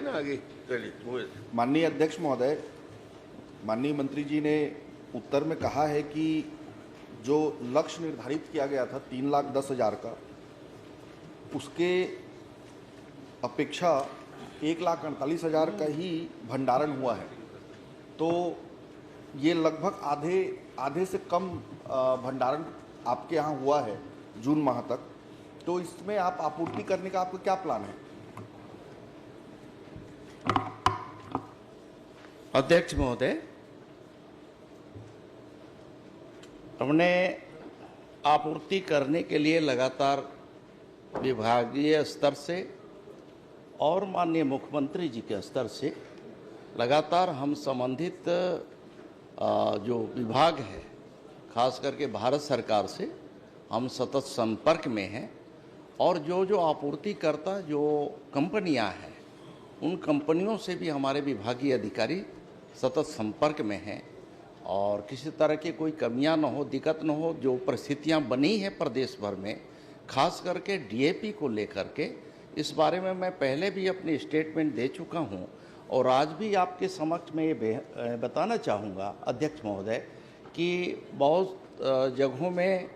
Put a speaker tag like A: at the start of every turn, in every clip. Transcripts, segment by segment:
A: ना आगे। चलिए।
B: माननीय अध्यक्ष महोदय, माननीय मंत्री जी ने उत्तर में कहा है कि जो लक्ष्य निर्धारित किया गया था 3,10,000 का, उसके अपेक्षा 1,48,000 का ही भंडारण हुआ है। तो ये लगभग आधे से कम भंडारण आपके यहाँ हुआ है जून माह तक। तो इसमें आप आपूर्ति करने का आपका क्या प्लान है?
C: अध्यक्ष महोदय, हमने आपूर्ति करने के लिए लगातार विभागीय स्तर से और माननीय मुख्यमंत्री जी के स्तर से लगातार हम संबंधित जो विभाग है, खास करके भारत सरकार से हम सतत संपर्क में हैं और जो आपूर्तिकर्ता जो कंपनियां हैं, उन कंपनियों से भी हमारे विभागीय अधिकारी सतत संपर्क में हैं और किसी तरह की कोई कमियां न हो, दिक्कत न हो। जो परिस्थितियां बनी हैं प्रदेश भर में, खास करके डीएपी को लेकर के, इस बारे में मैं पहले भी अपनी स्टेटमेंट दे चुका हूं और आज भी आपके समक्ष में ये बताना चाहूँगा अध्यक्ष महोदय कि बहुत जगहों में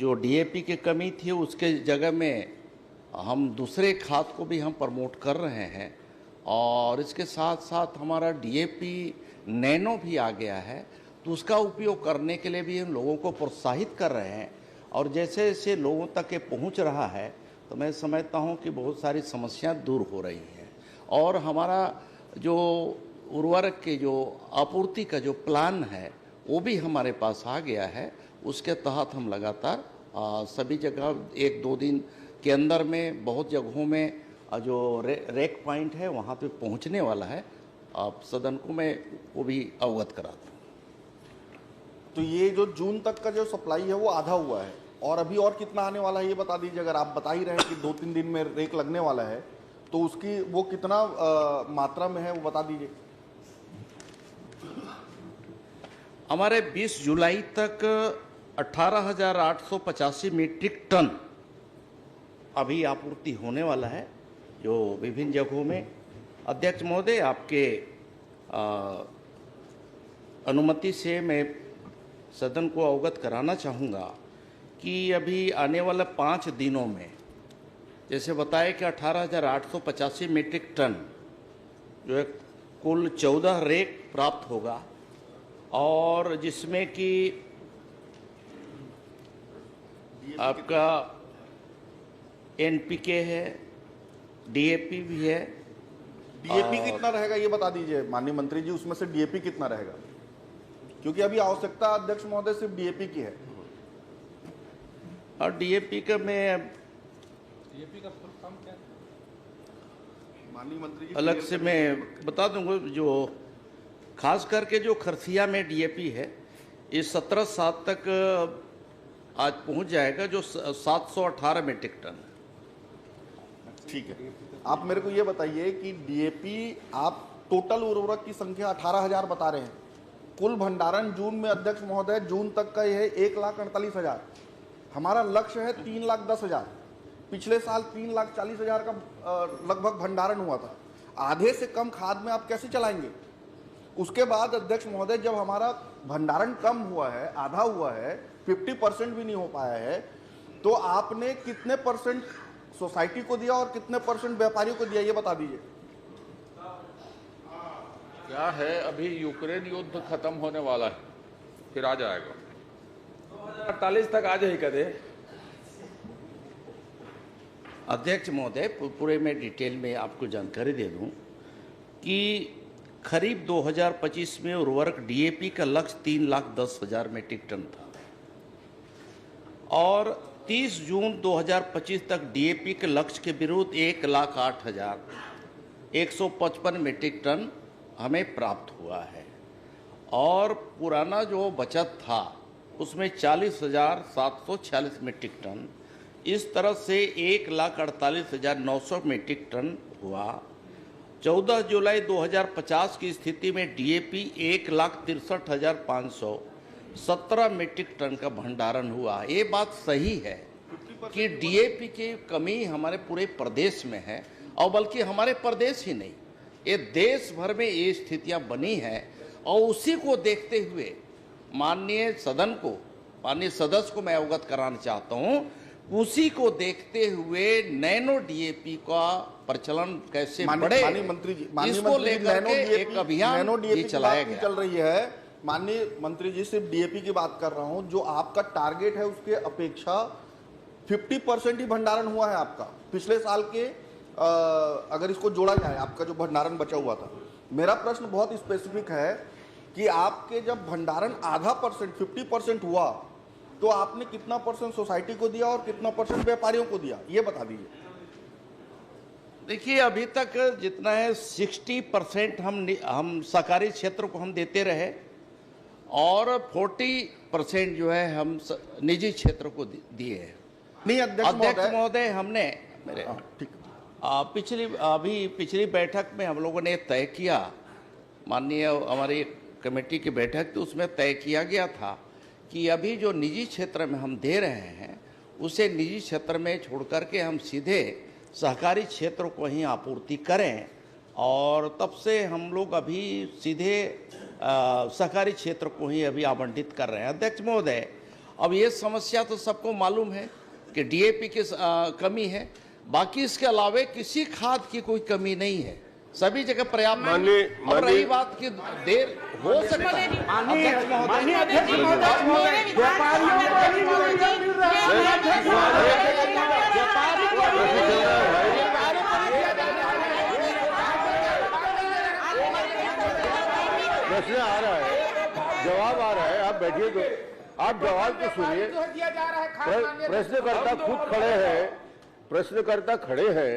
C: जो डीएपी की कमी थी, उसके जगह में हम दूसरे खाद को भी हम प्रमोट कर रहे हैं और इसके साथ साथ हमारा डीएपी नैनो भी आ गया है, तो उसका उपयोग करने के लिए भी हम लोगों को प्रोत्साहित कर रहे हैं। और जैसे जैसे लोगों तक ये पहुंच रहा है, तो मैं समझता हूं कि बहुत सारी समस्याएं दूर हो रही हैं और हमारा जो उर्वरक के जो आपूर्ति का जो प्लान है, वो भी हमारे पास आ गया है। उसके तहत हम लगातार सभी जगह 1-2 दिन के अंदर में बहुत जगहों में जो रैक पॉइंट है वहाँ पे पहुँचने वाला है। आप सदन को मैं वो भी अवगत कराता हूँ।
B: तो ये जो जून तक का जो सप्लाई है वो आधा हुआ है और अभी और कितना आने वाला है ये बता दीजिए। अगर आप बता ही रहे हैं कि 2-3 दिन में रेक लगने वाला है, तो उसकी वो कितना मात्रा में है वो बता दीजिए।
C: हमारे 20 जुलाई तक 18,885 मीट्रिक टन अभी आपूर्ति होने वाला है जो विभिन्न जगहों में। अध्यक्ष महोदय, आपके अनुमति से मैं सदन को अवगत कराना चाहूँगा कि अभी आने वाले 5 दिनों में जैसे बताया कि 18,885 मीट्रिक टन जो है कुल 14 रेक प्राप्त होगा और जिसमें कि आपका एनपीके है, डीएपी भी है।
B: डीएपी कितना रहेगा ये बता दीजिए माननीय मंत्री जी, उसमें से डीएपी कितना रहेगा, क्योंकि अभी आवश्यकता अध्यक्ष महोदय सिर्फ डीएपी की है।
C: और डीएपी का
D: डीएपी का फुल फॉर्म क्या है
B: माननीय मंत्री जी?
C: अलग से मैं बता दूंगा। जो खास करके जो खरसिया में डीएपी है, इस 17/7 तक आज पहुंच जाएगा, जो 718 मीट्रिक टन।
B: ठीक है, आप मेरे को ये बताइए कि डीएपी आप टोटल उर्वरक की संख्या 18,000 बता रहे हैं, कुल भंडारण जून में अध्यक्ष महोदय जून तक का यह है 1,48,000। हमारा लक्ष्य है 3,10,000। पिछले साल 3,40,000 का लगभग भंडारण हुआ था। आधे से कम खाद में आप कैसे चलाएंगे? उसके बाद अध्यक्ष महोदय जब हमारा भंडारण कम हुआ है, आधा हुआ है, 50% भी नहीं हो पाया है, तो आपने कितने परसेंट सोसाइटी को दिया और कितने परसेंट व्यापारियों को दिया ये बता दीजिए।
D: क्या है, अभी यूक्रेन युद्ध खत्म होने वाला है, फिर आ जाएगा 2048 तक आ जाएगा दे।
C: अध्यक्ष महोदय, पूरे में डिटेल में आपको जानकारी दे दूं कि खरीफ 2025 में उर्वरक डीएपी का लक्ष्य 3,10,000 मीट्रिक टन था और 30 जून 2025 तक डीएपी के लक्ष्य के विरुद्ध 1,08,155 मीट्रिक टन हमें प्राप्त हुआ है और पुराना जो बचत था उसमें 40,746 मीट्रिक टन। इस तरह से 1,48,900 मीट्रिक टन हुआ। 14 जुलाई 2050 की स्थिति में डीएपी 1,63,517 मीट्रिक टन का भंडारण हुआ। ये बात सही है कि डीएपी की कमी हमारे पूरे प्रदेश में है और बल्कि हमारे प्रदेश ही नहीं, ये देश भर में ये स्थितियां बनी हैं। और उसी को देखते हुए माननीय सदस्य को मैं अवगत कराना चाहता हूं, उसी को देखते हुए नैनो डीएपी का प्रचलन कैसे बढ़े, इसको लेकर के एक अभियान भी चलाया गया।
B: चल रही है माननीय मंत्री जी, सिर्फ डीएपी की बात कर रहा हूं। जो आपका टारगेट है उसके अपेक्षा 50% ही भंडारण हुआ है आपका पिछले साल के। अगर इसको जोड़ा जाए आपका जो भंडारण बचा हुआ था, मेरा प्रश्न बहुत स्पेसिफिक है कि आपके जब भंडारण आधा परसेंट 50% हुआ तो आपने कितना परसेंट सोसाइटी को दिया और कितना परसेंट व्यापारियों को दिया, ये बता दीजिए।
C: देखिए, अभी तक जितना है 60% हम सहकारी क्षेत्र को हम देते रहे और 40% जो है हम निजी क्षेत्र को दिए हैं।
B: नहीं
C: अध्यक्ष महोदय, हमने पिछली बैठक में हम लोगों ने तय किया, माननीय हमारी कमेटी की बैठक थी, उसमें तय किया गया था कि अभी जो निजी क्षेत्र में हम दे रहे हैं उसे निजी क्षेत्र में छोड़ करके हम सीधे सहकारी क्षेत्र को ही आपूर्ति करें। और तब से हम लोग अभी सीधे सहकारी क्षेत्र को ही अभी आवंटित कर रहे हैं। अध्यक्ष महोदय, अब ये समस्या तो सबको मालूम है कि डीएपी की कमी है, बाकी इसके अलावे किसी खाद की कोई कमी नहीं है, सभी जगह पर्याप्त। और रही बात की देर हो सकता है, अध्यक्ष
A: प्रश्न आ रहा है, जवाब आ रहा है, आप बैठिए तो आप जवाब तो सुनिए। प्रश्नकर्ता खुद खड़े हैं, प्रश्नकर्ता खड़े हैं,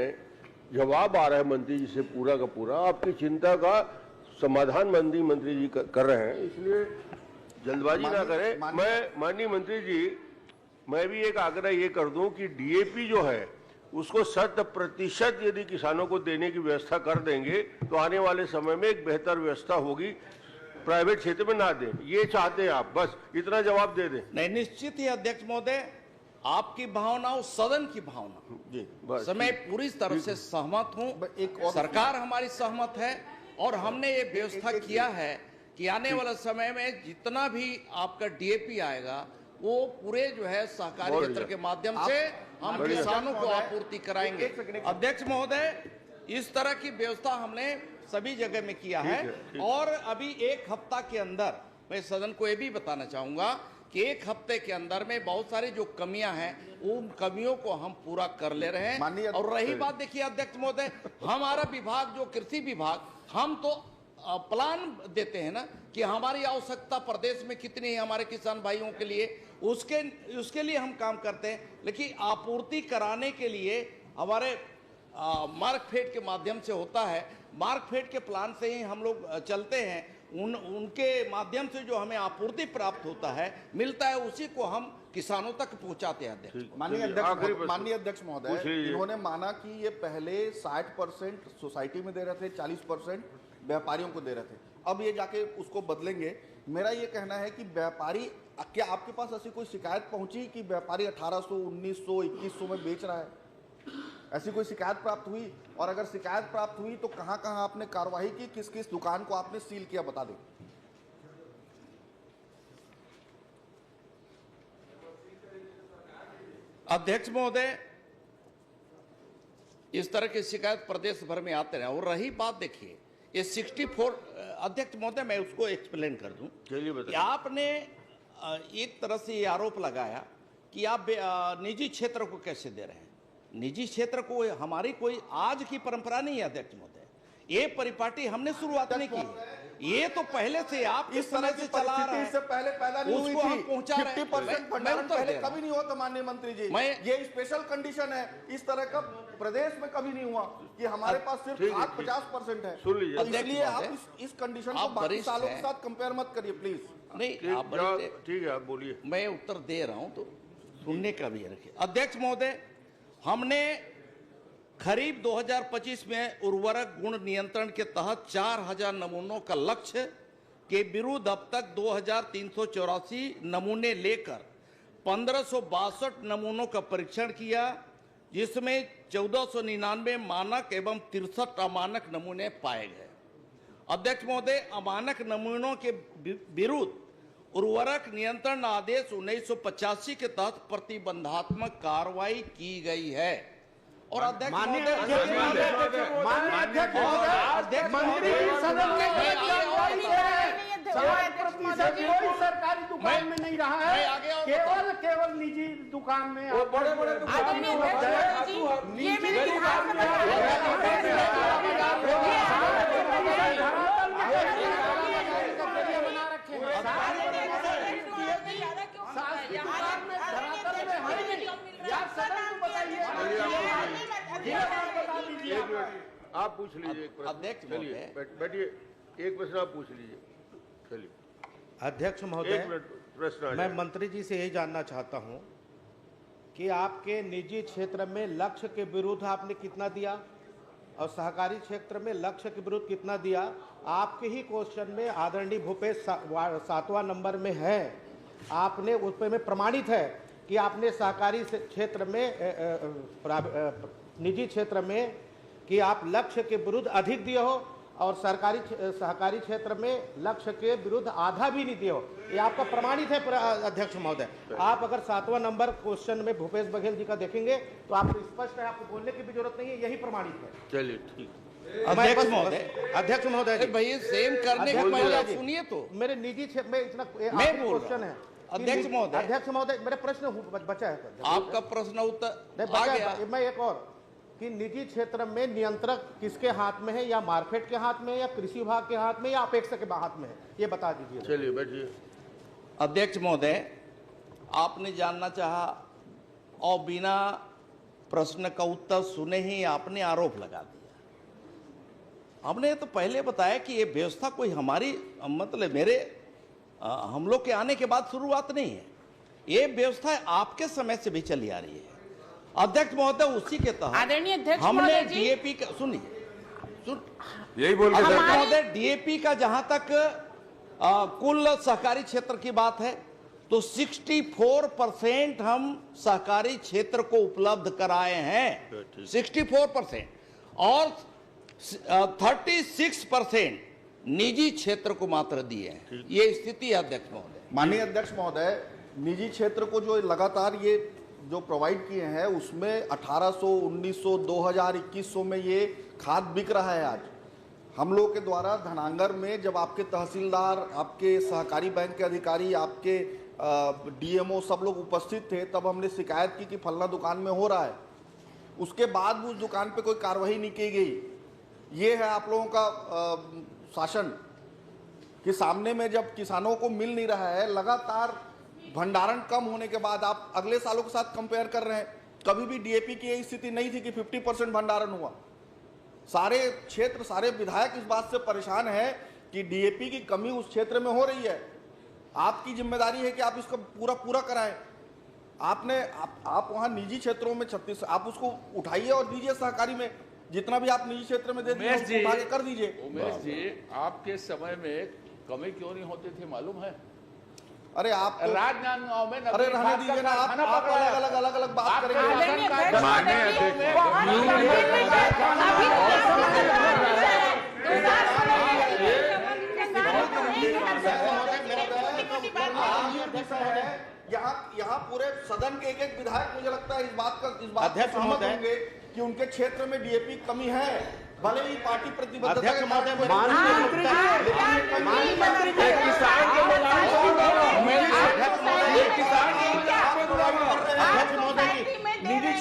A: जवाब आ रहा है मंत्री जी से पूरा का पूरा। आपकी चिंता का समाधान मंत्री जी कर रहे हैं, इसलिए जल्दबाजी ना करें। मैं माननीय मंत्री जी, मैं भी एक आग्रह ये कर दूं कि डीएपी जो है उसको 100% यदि किसानों को देने की व्यवस्था कर देंगे तो आने वाले समय में एक बेहतर व्यवस्था होगी, प्राइवेट क्षेत्र में ना दें, ये चाहते हैं आप, बस इतना जवाब दे दें।
C: नहीं, निश्चित ही अध्यक्ष महोदय, आपकी भावना और सदन की भावना
A: जी,
C: मैं पूरी तरह से सहमत हूं। सरकार हमारी सहमत है और हमने ये व्यवस्था किया है कि आने वाले समय में जितना भी आपका डीएपी आएगा वो पूरे जो है सहकारी क्षेत्र के माध्यम से हम किसानों को आपूर्ति कराएंगे। अध्यक्ष महोदय, इस तरह की व्यवस्था हमने सभी जगह में किया है। और अभी एक हफ्ता के अंदर मैं सदन को ये भी बताना चाहूंगा कि एक हफ्ते के अंदर में बहुत सारी जो कमियां हैं उन कमियों को हम पूरा कर ले रहे हैं। और रही बात, देखिए अध्यक्ष महोदय, हमारा विभाग जो कृषि विभाग, हम तो प्लान देते हैं ना कि हमारी आवश्यकता प्रदेश में कितनी है हमारे किसान भाइयों के लिए, उसके लिए हम काम करते हैं। लेकिन आपूर्ति कराने के लिए हमारे मार्कफेड के माध्यम से होता है, मार्कफेड के प्लान से ही हम लोग चलते हैं। उनके माध्यम से जो हमें आपूर्ति प्राप्त होता है, मिलता है, उसी को हम किसानों तक पहुंचाते हैं। अध्यक्ष
B: माननीय अध्यक्ष महोदय, इन्होंने माना कि ये पहले 60% सोसाइटी में दे रहे थे, 40% व्यापारियों को दे रहे थे, अब ये जाके उसको बदलेंगे। मेरा ये कहना है कि व्यापारी, क्या आपके पास ऐसी कोई शिकायत पहुंची कि व्यापारी 1800, 1900, 2100 में बेच रहा है? ऐसी कोई शिकायत प्राप्त हुई? और अगर शिकायत प्राप्त हुई तो कहां कहां आपने कार्रवाई की, किस किस दुकान को आपने सील किया, बता दें।
C: अध्यक्ष महोदय, इस तरह की शिकायत प्रदेश भर में आते रहे। और रही बात, देखिए ये 64, अध्यक्ष महोदय मैं उसको एक्सप्लेन कर दूं।
A: चलिए बताइए।
C: आपने एक तरह से ये आरोप लगाया कि आप निजी क्षेत्र को कैसे दे रहे हैं। निजी क्षेत्र को हमारी कोई आज की परंपरा नहीं है अध्यक्ष महोदय, ये परिपाटी हमने शुरुआत नहीं की, ये तो पहले से आप इस तरह से चला रहे हैं।
B: इससे पहले पैदा नहीं हुई थी। 50% भंडारण पहले कभी नहीं हुआ था माननीय मंत्री जी, ये स्पेशल कंडीशन है। इस तरह का प्रदेश में कभी नहीं हुआ कि हमारे पास सिर्फ 50% है।
A: सुन लीजिए,
B: इसलिए आप इस कंडीशन को बाकी सालों के साथ कंपेयर मत करिए प्लीज।
C: नहीं,
A: ठीक है, आप बोलिए।
C: मैं उत्तर दे रहा हूं तो सुनने का भी रखिए। अध्यक्ष महोदय, हमने खरीफ 2025 में उर्वरक गुण नियंत्रण के तहत 4000 नमूनों का लक्ष्य के विरुद्ध अब तक 2384 नमूने लेकर 1562 नमूनों का परीक्षण किया, जिसमें 1499 मानक एवं 63 अमानक नमूने पाए गए। अध्यक्ष महोदय, अमानक नमूनों के विरुद्ध उर्वरक नियंत्रण आदेश 1985 के तहत प्रतिबंधात्मक कार्रवाई की गई है। और अध्यक्ष महोदय,
E: कोई सरकारी दुकान में नहीं रहा है, केवल निजी दुकान में।
D: बड़े बड़े
A: आप पूछ लीजिए।
C: अध्यक्ष महोदय,
A: बैठिए, एक प्रश्न आप पूछ लीजिए। चलिए
F: अध्यक्ष
A: एक
F: महोदय,
A: मिनट प्रश्न आ
F: मैं
A: जाए।
F: मंत्री जी से यही जानना चाहता हूं कि आपके निजी क्षेत्र में लक्ष्य के विरुद्ध आपने कितना दिया और सहकारी क्षेत्र में लक्ष्य के विरुद्ध कितना दिया। आपके ही क्वेश्चन में आदरणीय भूपेश 7वां नंबर में है, आपने उस पर में प्रमाणित है कि आपने सहकारी क्षेत्र में निजी क्षेत्र में कि आप लक्ष्य के विरुद्ध अधिक दिए हो और सहकारी क्षेत्र में लक्ष्य के विरुद्ध आधा भी नहीं दिए हो। ये आपका प्रमाणित है अध्यक्ष महोदय। आप अगर 7वां नंबर क्वेश्चन में भूपेश बघेल जी का देखेंगे तो आपको स्पष्ट है, आपको बोलने की भी जरूरत नहीं है, यही प्रमाणित है।
A: चलिए ठीक।
F: अध्यक्ष महोदय
C: भाई सेम करने के पहले सुनिए तो
F: मेरे निजी क्षेत्र में इतना
C: क्वेश्चन
F: है।
C: अध्यक्ष
F: महोदय मेरा प्रश्न बचा है।
C: आपका प्रश्न उत्तर आ गया।
F: मैं एक और कि निजी क्षेत्र में नियंत्रक किसके हाथ में है, या मार्केट के हाथ में है, या कृषि विभाग के हाथ में, या अपेक्षा के हाथ में है, ये बता दीजिए।
A: चलिए बैठिए।
C: अध्यक्ष महोदय, आपने जानना चाहा और बिना प्रश्न का उत्तर सुने ही आपने आरोप लगा दिया। हमने तो पहले बताया कि ये व्यवस्था कोई हमारी मतलब हम लोग के आने के बाद शुरुआत नहीं है, ये व्यवस्था आपके समय से भी चली आ रही है। अध्यक्ष महोदय, उसी के तहत हमने डीएपी का
A: यही बोल के
C: अध्यक्ष महोदय, डीएपी का जहां तक कुल सहकारी क्षेत्र की बात है तो 64% हम सहकारी क्षेत्र को उपलब्ध कराए हैं, 64%, और 36% निजी क्षेत्र को मात्र दिए हैं। ये स्थिति है अध्यक्ष महोदय।
B: माननीय अध्यक्ष महोदय, निजी क्षेत्र को जो लगातार ये जो प्रोवाइड किए हैं उसमें 1800, 1900, 2000, 2100 में ये खाद बिक रहा है। आज हम लोग के द्वारा धनांगर में जब आपके तहसीलदार, आपके सहकारी बैंक के अधिकारी, आपके डीएमओ सब लोग उपस्थित थे, तब हमने शिकायत की कि फलना दुकान में हो रहा है। उसके बाद उस दुकान पे कोई कार्रवाई नहीं की गई। ये है आप लोगों का शासन कि सामने में जब किसानों को मिल नहीं रहा है, लगातार भंडारण कम होने के बाद आप अगले सालों के साथ कंपेयर कर रहे हैं। कभी भी डीएपी की यही स्थिति नहीं थी कि 50% भंडारण हुआ। सारे क्षेत्र, सारे विधायक इस बात से परेशान है कि डीएपी की कमी उस क्षेत्र में हो रही है। आपकी जिम्मेदारी है कि आप इसको पूरा कराएं। आप वहां निजी क्षेत्रों में 36, आप उसको उठाइए और दीजिए सहकारी में, जितना भी आप निजी क्षेत्र में दे दीजिए, उठा के कर दीजिए।
D: उमेश जी, आपके समय में कमी क्यों नहीं होती थी मालूम है?
B: अरे आप तो
D: राजनांदगांव में
B: अरे रहने दीजिए ना, आप अलग बात करेंगे। यहाँ पूरे सदन के एक विधायक मुझे लगता है इस बात से सहमत होंगे कि उनके क्षेत्र में डीएपी कमी है, भले ही पार्टी प्रतिबद्धता के निजी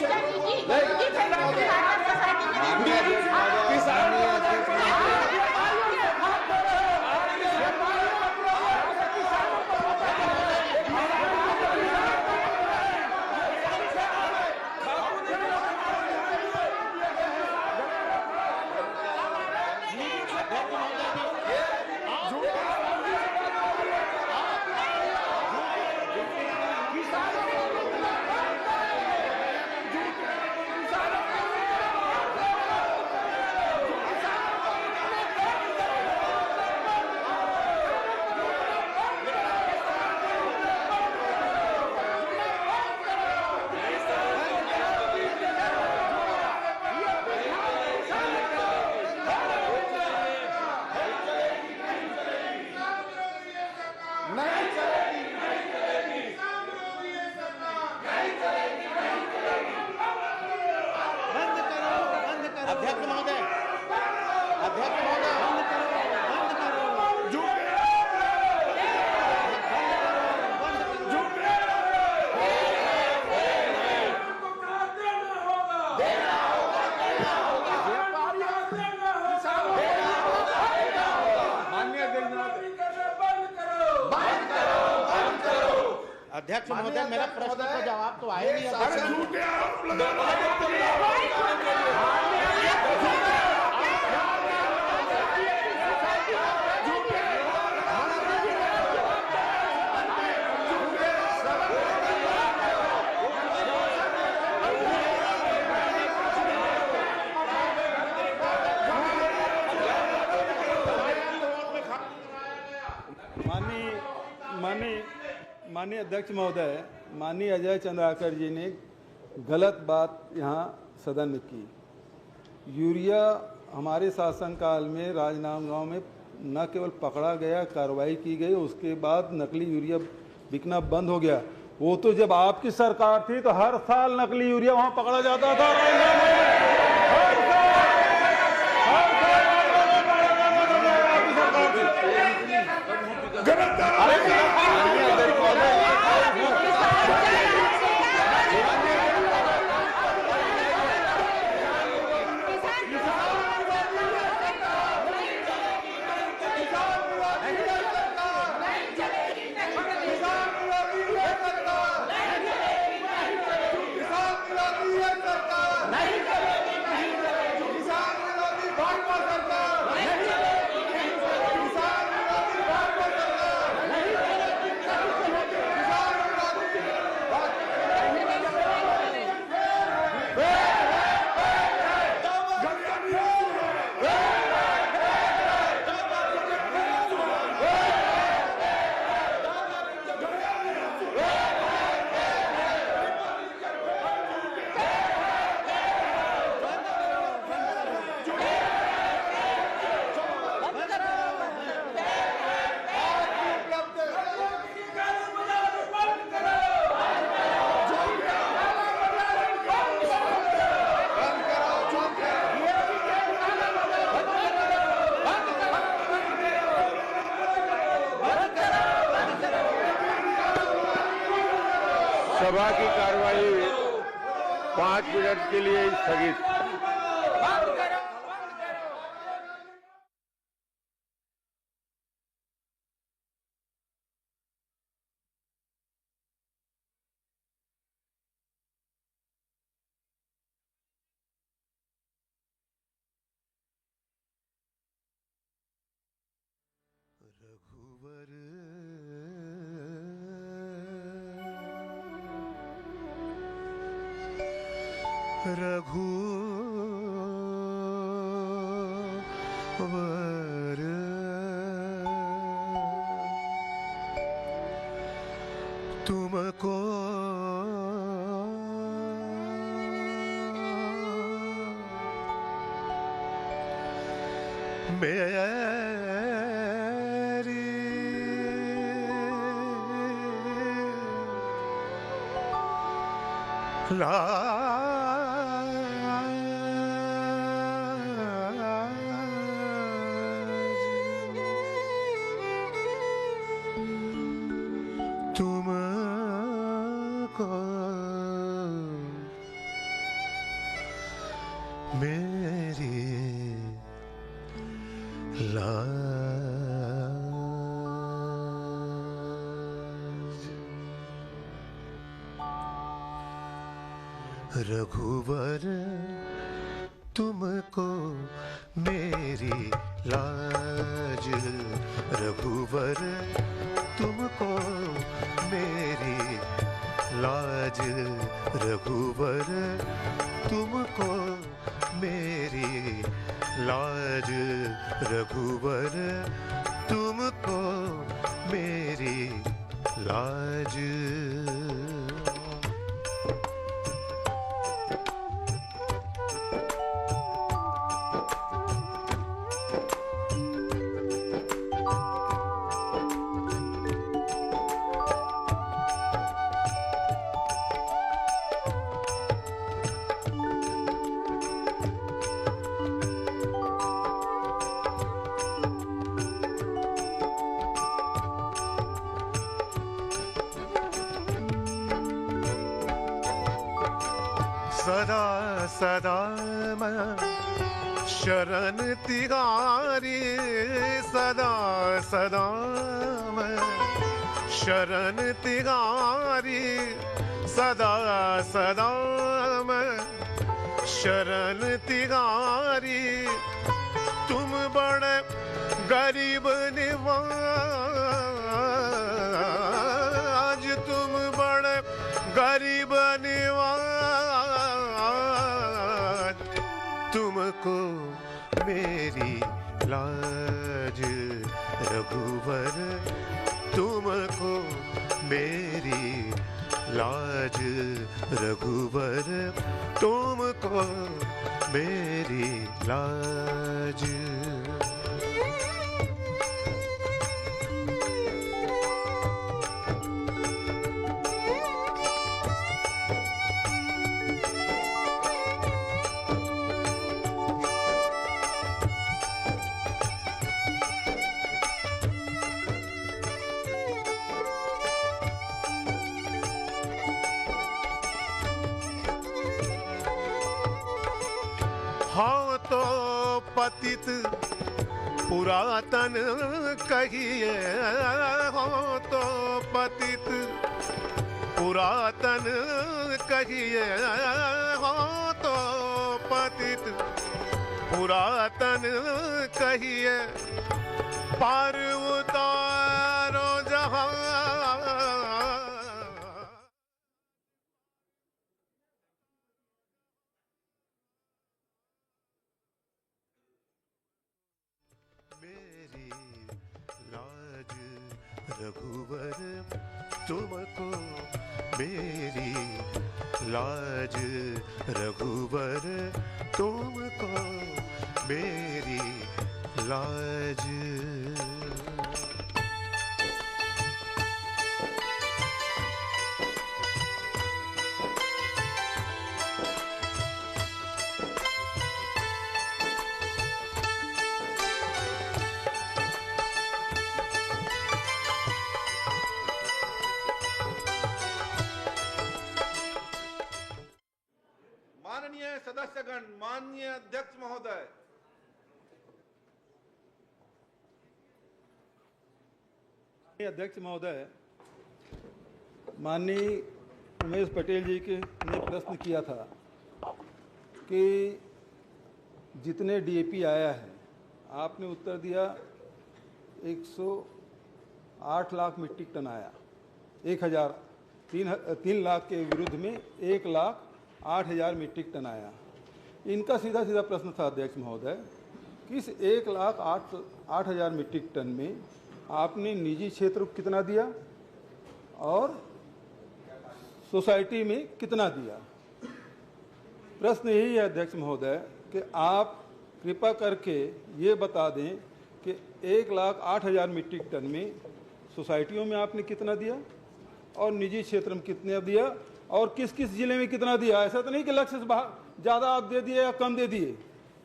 F: अध्यक्ष महोदय, अध्यक्ष महोदय, मेरा प्रश्न का जवाब तो आया नहीं।
G: माननीय अध्यक्ष महोदय, माननीय अजय चंद्राकर जी ने गलत बात यहाँ सदन में की। यूरिया हमारे शासनकाल में राजनांदगांव में न केवल पकड़ा गया, कार्रवाई की गई, उसके बाद नकली यूरिया बिकना बंद हो गया। वो तो जब आपकी सरकार थी तो हर साल नकली यूरिया वहाँ पकड़ा जाता था।
A: सभा की कार्यवाही 5 मिनट के लिए स्थगित।
H: रघुवर तुमको मेरी तुमको मेरी लाज। रघुवर तुमको मेरी लाज, रघुवर तुमको मेरी लाज, रघुवर तुमको मेरी लाज, रघुवर तुमको मेरी लाज। सदा सदा मैं शरण तिहारी सदा सदा मैं शरण तिहारी सदा सदा मैं शरण तिहारी तुम बड़े गरीब निवाज तुम बड़े गरीब निवाज तुमको मेरी लाज रघुवर तुमको मेरी लाज रघुवर तुमको मेरी लाज। हाँ तो पतित पुरातन कहिए हो तो पतित पुरातन कहिए हो तो पतित पुरातन कहिए पार उतारो जहां मेरी लाज रघुवर तुमको मेरी लाज रघुवर तुमको मेरी लाज।
F: माननीय सदस्यगण, माननीय अध्यक्ष महोदय,
G: अध्यक्ष महोदय, माननीय उमेश पटेल जी के ने प्रश्न किया था कि जितने डीएपी आया है, आपने उत्तर दिया 108 लाख मीट्रिक टन आया, 3 लाख के विरुद्ध में 1,08,000 मीट्रिक टन आया। इनका सीधा सीधा प्रश्न था अध्यक्ष महोदय, किस 1,08,000 मीट्रिक टन में आपने निजी क्षेत्र को कितना दिया और सोसाइटी में कितना दिया? प्रश्न यही है अध्यक्ष महोदय कि आप कृपा करके ये बता दें कि 1,08,000 मीट्रिक टन में सोसाइटियों में आपने कितना दिया और निजी क्षेत्र में कितना दिया और किस किस जिले में कितना दिया। ऐसा तो नहीं कि लक्ष्य से ज़्यादा आप दे दिए या कम दे दिए।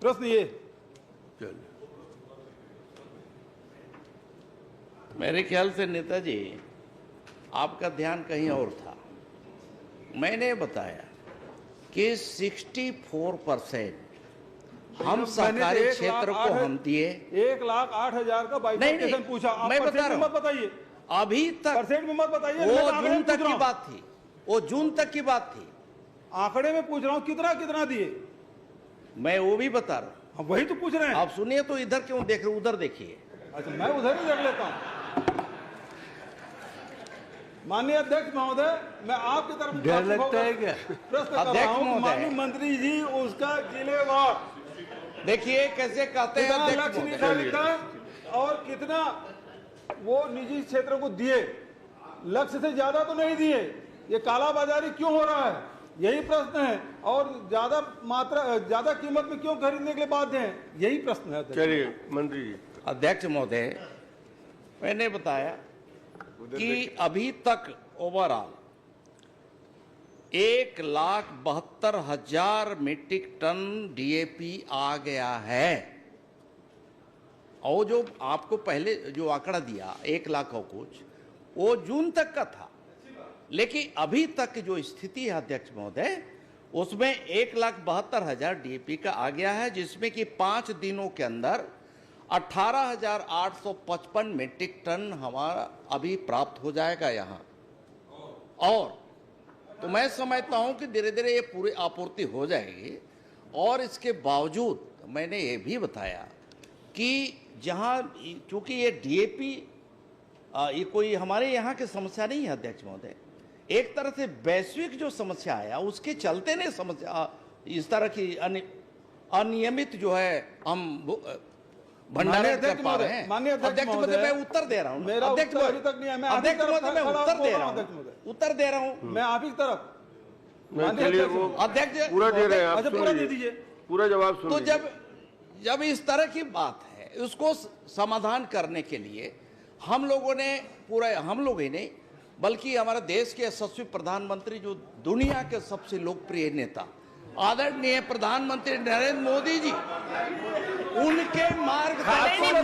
G: प्रश्न ये।
C: मेरे ख्याल से नेताजी आपका ध्यान कहीं और था। मैंने बताया कि 64% हम सरकारी क्षेत्र को हम दिए।
G: 1,08,000 का बाइफर्केशन पूछा।
C: मैं बता रहा हूं,
G: मत बताइए
C: अभी तक
G: परसेंट में मत बताइए।
C: वो जून तक की बात थी, वो जून तक की बात थी।
G: आंकड़े में पूछ रहा हूँ कितना कितना दिए,
C: मैं वो भी बता रहा हूँ।
G: हम वही तो पूछ रहे हैं।
C: आप सुनिए तो इधर क्यों देख रहे, उधर देखिए।
G: अच्छा, मैं उधर ही देख लेता हूँ। माननीय अध्यक्ष महोदय, मैं आपकी तरफ
A: डर लगता है क्या?
G: प्रश्न कर रहा हूँ माननीय मंत्री जी, उसका जिलेवार
C: देखिए कैसे कहते हैं
G: लक्ष्य निर्धारित और कितना वो निजी क्षेत्रों को दिए। लक्ष्य से ज्यादा तो नहीं दिए। ये कालाबाजारी क्यों हो रहा है, यही प्रश्न है। और ज्यादा कीमत में क्यों खरीदने के लिए बाध्य हैं, यही प्रश्न है।
A: चलिए मंत्री जी।
C: अध्यक्ष महोदय, मैंने बताया कि अभी तक ओवरऑल 1,72,000 मीट्रिक टन डीएपी आ गया है। और जो आपको पहले जो आंकड़ा दिया 1 लाख और कुछ, वो जून तक का था। लेकिन अभी तक जो स्थिति है अध्यक्ष महोदय, उसमें 1,72,000 डीएपी का आ गया है, जिसमें कि 5 दिनों के अंदर 18,855 मीट्रिक टन हमारा अभी प्राप्त हो जाएगा यहाँ। और तो मैं समझता हूं कि धीरे धीरे ये पूरी आपूर्ति हो जाएगी। और इसके बावजूद मैंने ये भी बताया कि जहां, चूंकि ये डीएपी ये कोई हमारे यहाँ की समस्या नहीं है अध्यक्ष महोदय, एक तरह से वैश्विक जो समस्या है उसके चलते ने समस्या इस तरह की अनियमित जो है हम भंडारण कर पा रहे हैं। अध्यक्ष महोदय मैं उत्तर दे रहा हूँ, अध्यक्ष महोदय मैं उत्तर दे रहा हूँ,
G: मैं आप ही की तरफ
C: अध्यक्ष
A: पूरा दे रहे हैं आप,
G: पूरा दे दीजिए,
A: पूरा जवाब सुन
C: तो
A: लीजिए।
C: जब इस तरह की बात है, उसको समाधान करने के लिए हम लोगों ने हम लोग ही नहीं बल्कि हमारा देश के यशस्वी प्रधानमंत्री, जो दुनिया के सबसे लोकप्रिय नेता आदरणीय प्रधानमंत्री नरेंद्र मोदी जी, उनके मार्गदर्शन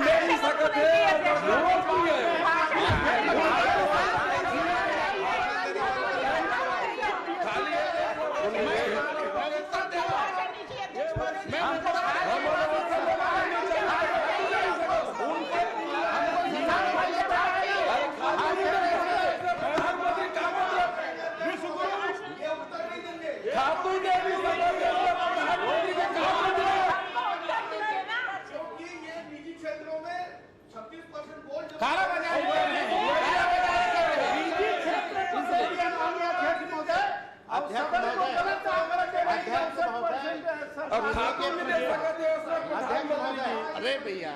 C: अरे भैया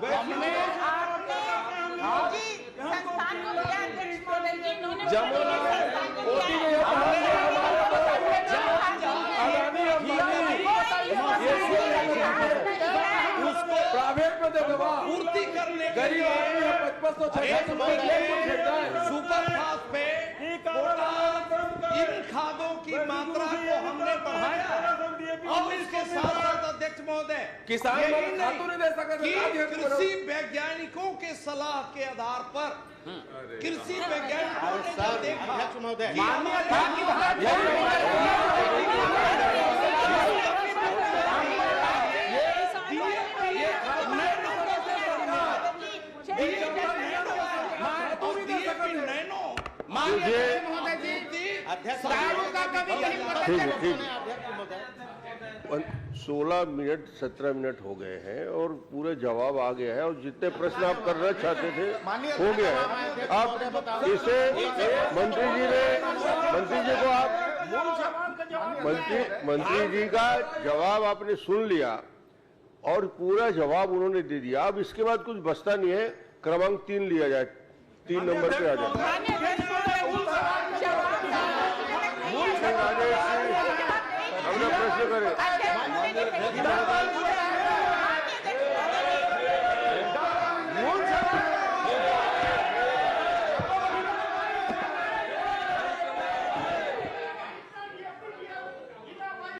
C: हमने उसको प्राइवेट में पूर्ति करने के लिए सुपर फास्फेट इन खादों की मात्रा को हमने बढ़ाया। अब इसके साथ साथ अध्यक्ष महोदय
D: किसान
C: यही नहीं
D: कि
C: कि कृषि वैज्ञानिकों के सलाह के आधार पर कृषि वैज्ञानिकों ने जो देखा
A: ठीक 16 मिनट 17 मिनट हो गए हैं और पूरे जवाब आ गया है, और जितने प्रश्न आप करना चाहते थे हो गया है। आप इसे मंत्री जी को आप मंत्री जी का जवाब आपने सुन लिया और पूरा जवाब उन्होंने दे दिया। अब इसके बाद कुछ बचता नहीं है, क्रमांक 3 लिया जाए, 3 नंबर पे आ जाए।